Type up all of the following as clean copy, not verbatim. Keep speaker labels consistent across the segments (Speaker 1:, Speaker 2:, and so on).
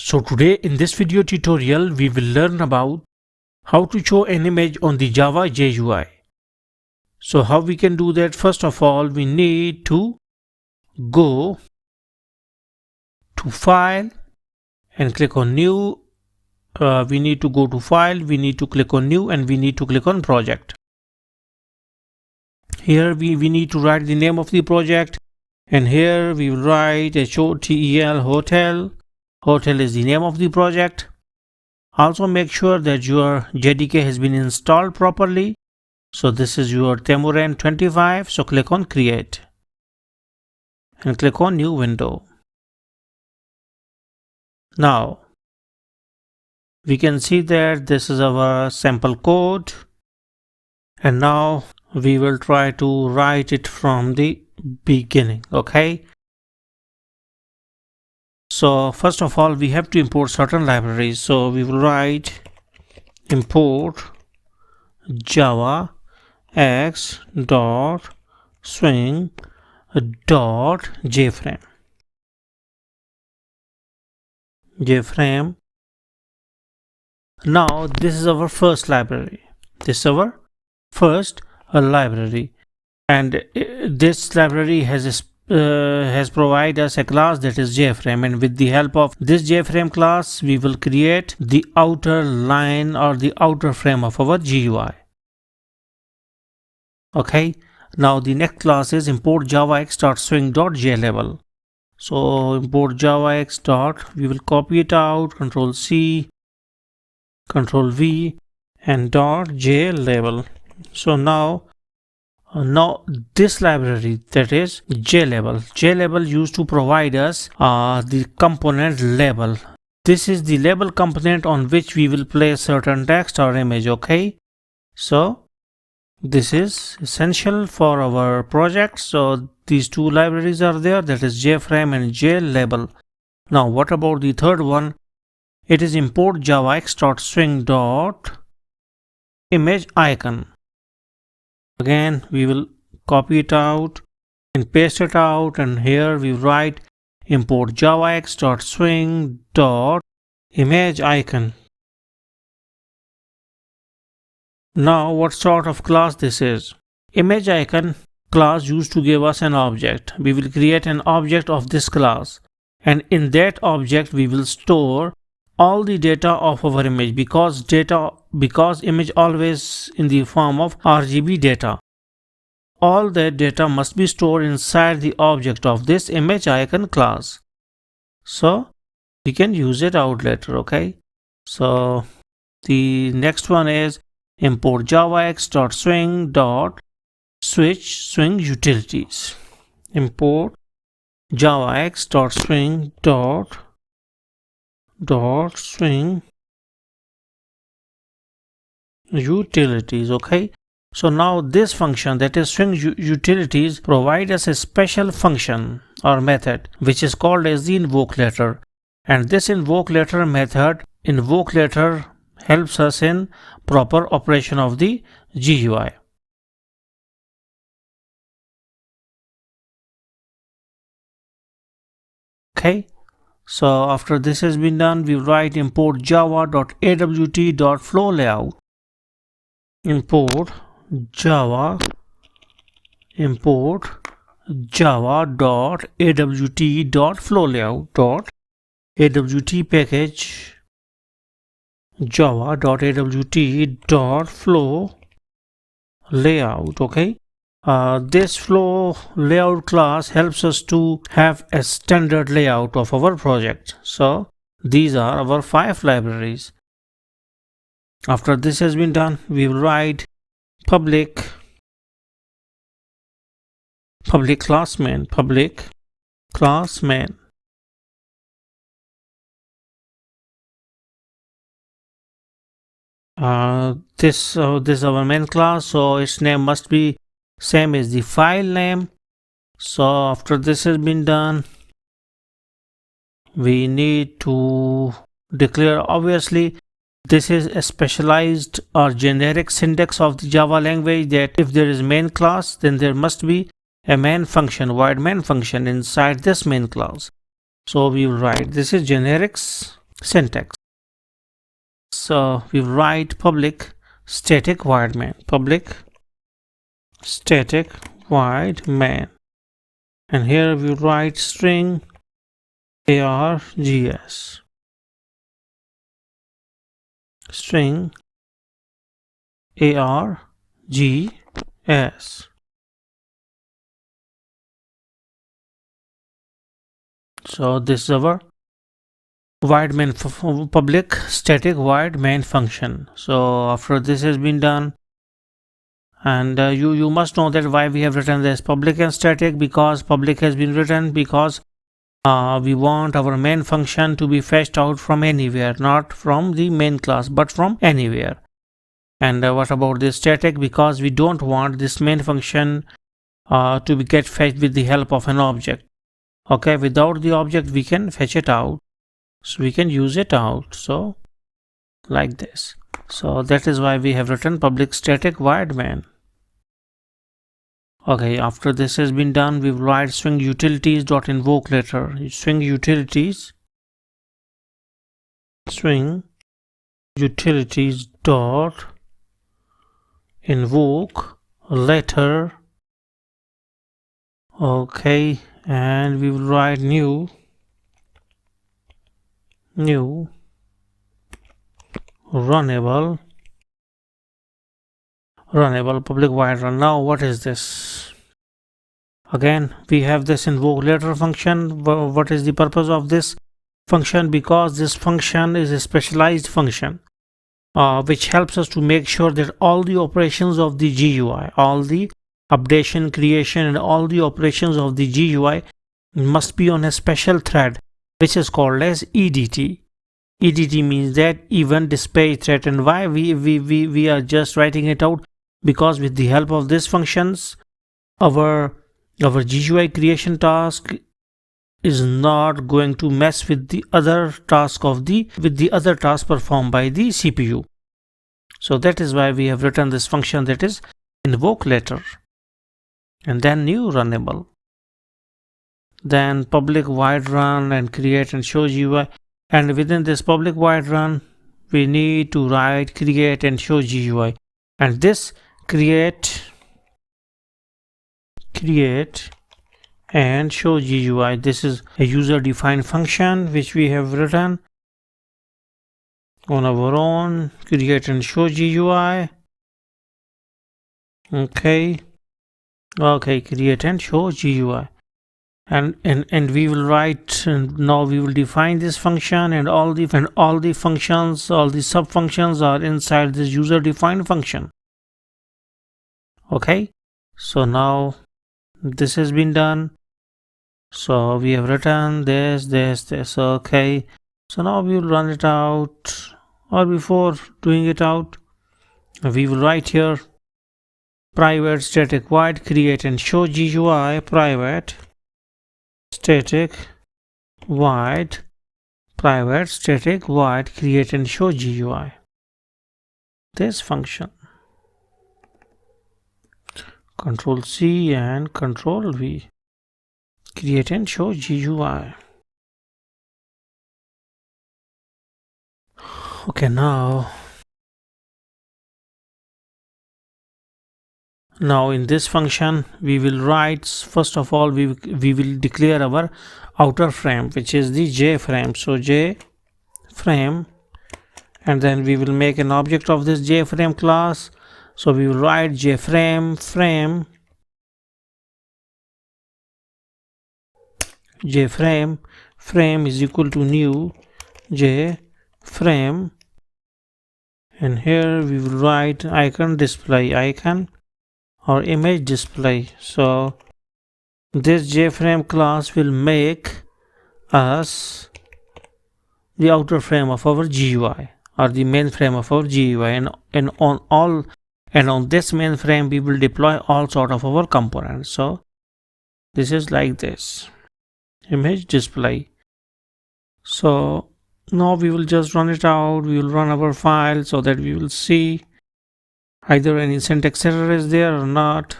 Speaker 1: So today in this video tutorial we will learn about how to show an image on the Java GUI. So how we can do that? First of all, we need to go to File and click on New. We need to go to File, we need to click on New, and we need to click on Project. Here we need to write the name of the project, and here we will write HOTEL, Hotel. Hotel is the name of the project. Also make sure that your JDK has been installed properly. So this is your Temuran 25. So click on Create and click on New Window. Now we can see that this is our sample code, and now we will try to write it from the beginning. Okay. So first of all, we have to import certain libraries. So we will write import java x dot swing dot jframe. Now this is our first library. This is our first library, and this library has provided us a class that is JFrame, and with the help of this JFrame class we will create the outer line or the outer frame of our GUI. Okay, now the next class is import javax.swing.jlabel. So import javax dot, we will copy it out, Control C, Control V, and dot jlabel. So now this library, that is JLabel used to provide us the component label. This is the label component on which we will place certain text or image. Okay, so this is essential for our project. So these two libraries are there, that is JFrame and JLabel. Now what about the third one? It is import javax.swing.imageIcon. Again, we will copy it out and paste it out, and here we write import javax.swing.imageIcon. Now what sort of class this is? ImageIcon class used to give us an object. We will create an object of this class, and in that object we will store all the data of our image, because image always in the form of RGB data. All that data must be stored inside the object of this ImageIcon class. So we can use it out later. Okay, so the next one is import javax.swing.switch swing utilities. Import javax.swing utilities. Okay, so now this function, that is swing utilities, provide us a special function or method which is called as the invoke letter, and this invoke letter method helps us in proper operation of the GUI. Okay, so after this has been done, we write import java.awt.flowLayout. Import java.awt.flowLayout. AWT package java.awt.flowLayout. Okay, this flow layout class helps us to have a standard layout of our project. So these are our 5 libraries. After this has been done, we will write public class main. This is our main class, so its name must be same as the file name. So after this has been done, we need to declare, obviously this is a specialized or generic syntax of the Java language, that if there is main class, then there must be a main function, void main function inside this main class. So we will write, this is generics syntax. So we write public static void main, public static void main, and here we write string args, string args. So this is our void main, public static void main function. So after this has been done, and you must know that why we have written this public and static, because public has been written because we want our main function to be fetched out from anywhere, not from the main class but from anywhere. And what about this static? Because we don't want this main function to be get fetched with the help of an object. Okay, without the object we can fetch it out, so we can use it out, so like this. So that is why we have written public static void main. Okay, after this has been done, we will write string utilities dot invoke later. String utilities dot invoke later. Okay, and we will write new runnable public void run. Now what is this? Again we have this invoke later function. What is the purpose of this function? Because this function is a specialized function which helps us to make sure that all the operations of the GUI, all the updation, creation, and all the operations of the GUI must be on a special thread which is called as EDT. EDT means that event dispatch thread. And why we are just writing it out? Because with the help of these functions, our GUI creation task is not going to mess with the other task performed by the CPU. So that is why we have written this function, that is invoke later, and then new runnable, then public void run, and create and show GUI. And within this public void run we need to write create and show GUI. And this create and show GUI, this is a user defined function which we have written on our own. Create and show GUI. Okay, create and show GUI, and we will write, and now we will define this function, and all the functions, all the sub functions are inside this user defined function. Okay, so now this has been done. So we have written this. Okay, so now we will run it out, or before doing it out we will write here private static void create and show GUI, private static void create and show GUI, this function. Control C and Control V, create and show GUI. Okay, now in this function we will write, first of all we will declare our outer frame, which is the J frame. So J frame, and then we will make an object of this J frame class. So we will write J frame is equal to new J frame, and here we will write icon or image display. So this JFrame class will make us the outer frame of our GUI, or the main frame of our GUI, and on this main frame we will deploy all sort of our components. So this is like this, image display. So now we will just run it out. We will run our file so that we will see either any syntax error is there or not.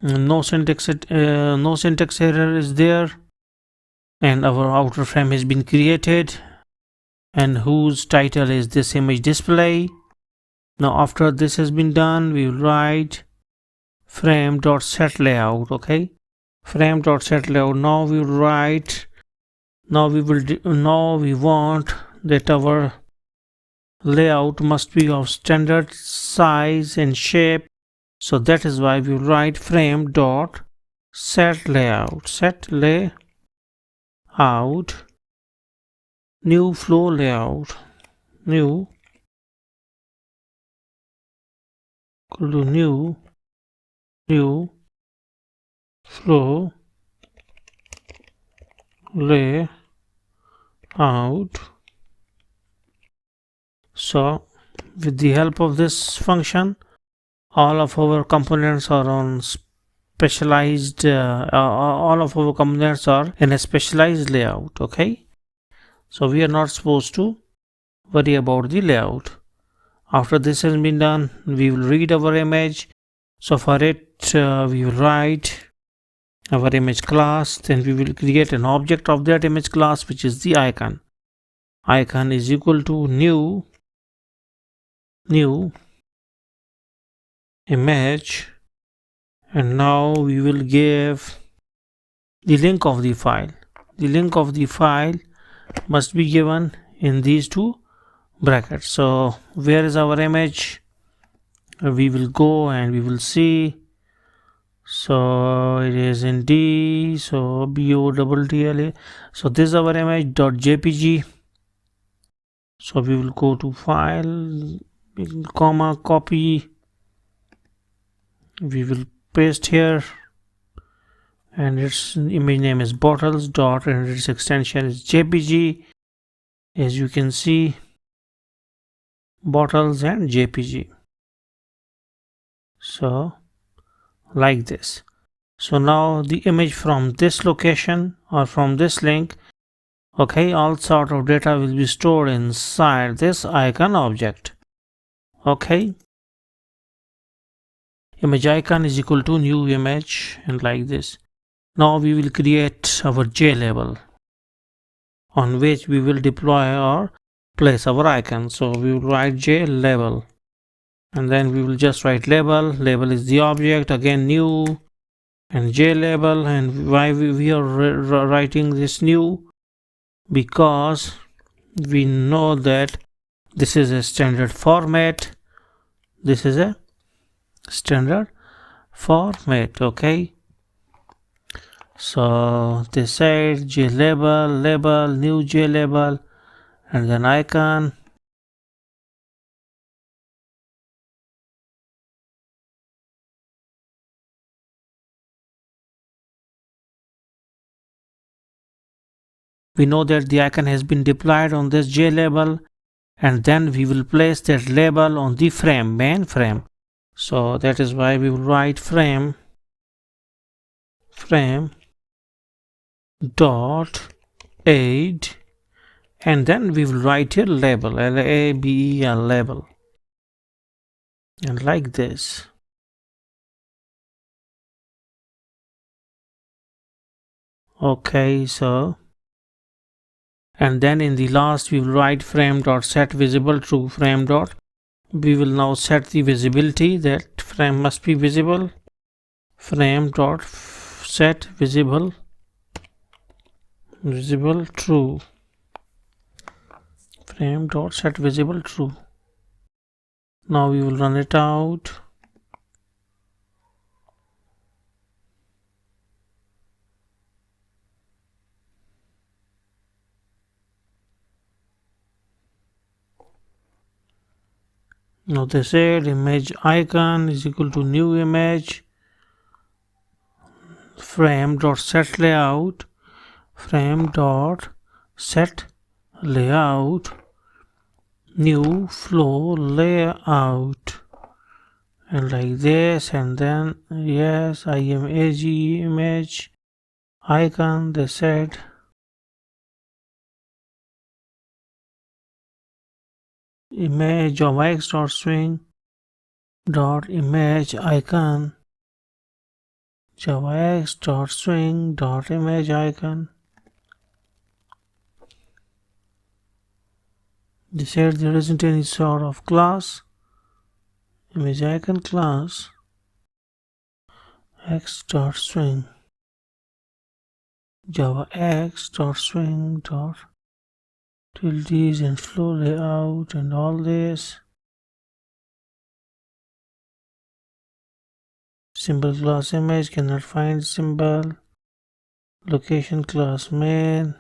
Speaker 1: No syntax error is there, and our outer frame has been created, and whose title is this image display. Now after this has been done, we will write frame.setLayout. Okay, frame.setLayout. Now we will write. Now we want that our layout must be of standard size and shape. So that is why we will write frame.setLayout. Set layout. New flow layout. New new flow layout. So with the help of this function, all of our components are on specialized all of our components are in a specialized layout. Okay, so we are not supposed to worry about the layout. After this has been done, we will read our image. So for it, we will write our image class, then we will create an object of that image class, which is the icon. Icon is equal to new image, and now we will give the link of the file. The link of the file must be given in these two brackets. So where is our image? We will go and we will see. So it is in D. So BOTTLA. So this is our image .jpg. So we will go to file, comma, copy. We will paste here, and its image name is bottles dot, and its extension is jpg. As you can see, bottles and jpg. So like this. So now the image from this location or from this link, okay, all sort of data will be stored inside this icon object. Okay, image icon is equal to new image, and like this. Now we will create our J label on which we will deploy or place our icon. So we will write J label, and then we will just write label. Label is the object, again new, and J label. And why we are writing this new? Because we know that this is a standard format. This is a standard format. Okay, so they said J label, new J label, and then icon. We know that the icon has been deployed on this J label, and then we will place that label on the frame, main frame. So that is why we will write frame dot add, and then we will write here label, label, label, and like this. Okay, so, and then in the last we will write frame dot set visible true. Frame dot, we will now set the visibility, that frame must be visible. Frame dot set visible true. Frame dot set visible true. Now we will run it out. Now they said image icon is equal to new image frame dot set layout, frame dot set layout, new flow layout, and like this. And then yes, image image icon, they said image of x dot swing dot image icon javax dot swing dot image icon. This here there isn't any sort of class. Image icon class x dot swing java x dot swing dot tildes and flow layout and all this. Symbol class image cannot find symbol. Location class main.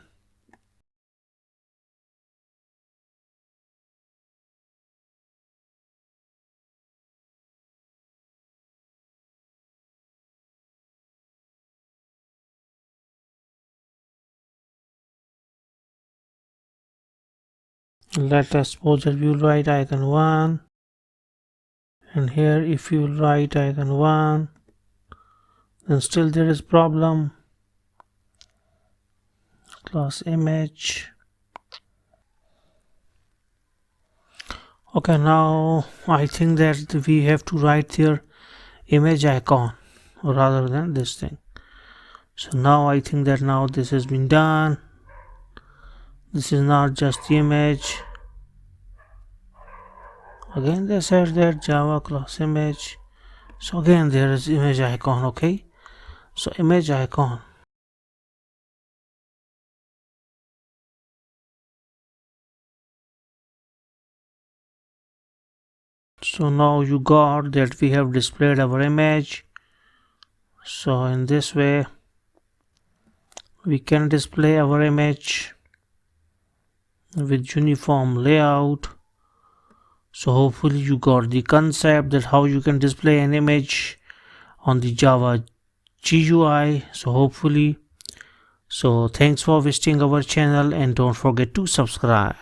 Speaker 1: Let us suppose that we will write icon 1, and here if you will write icon 1, then still there is problem. Class image. Okay, now I think that we have to write here image icon rather than this thing. So now I think that now this has been done. This is not just the image. Again they said that java class image. So again there is image icon. Okay, so image icon. So now you got that we have displayed our image. So in this way we can display our image with uniform layout. So hopefully you got the concept that how you can display an image on the Java GUI. So hopefully, so thanks for visiting our channel and don't forget to subscribe.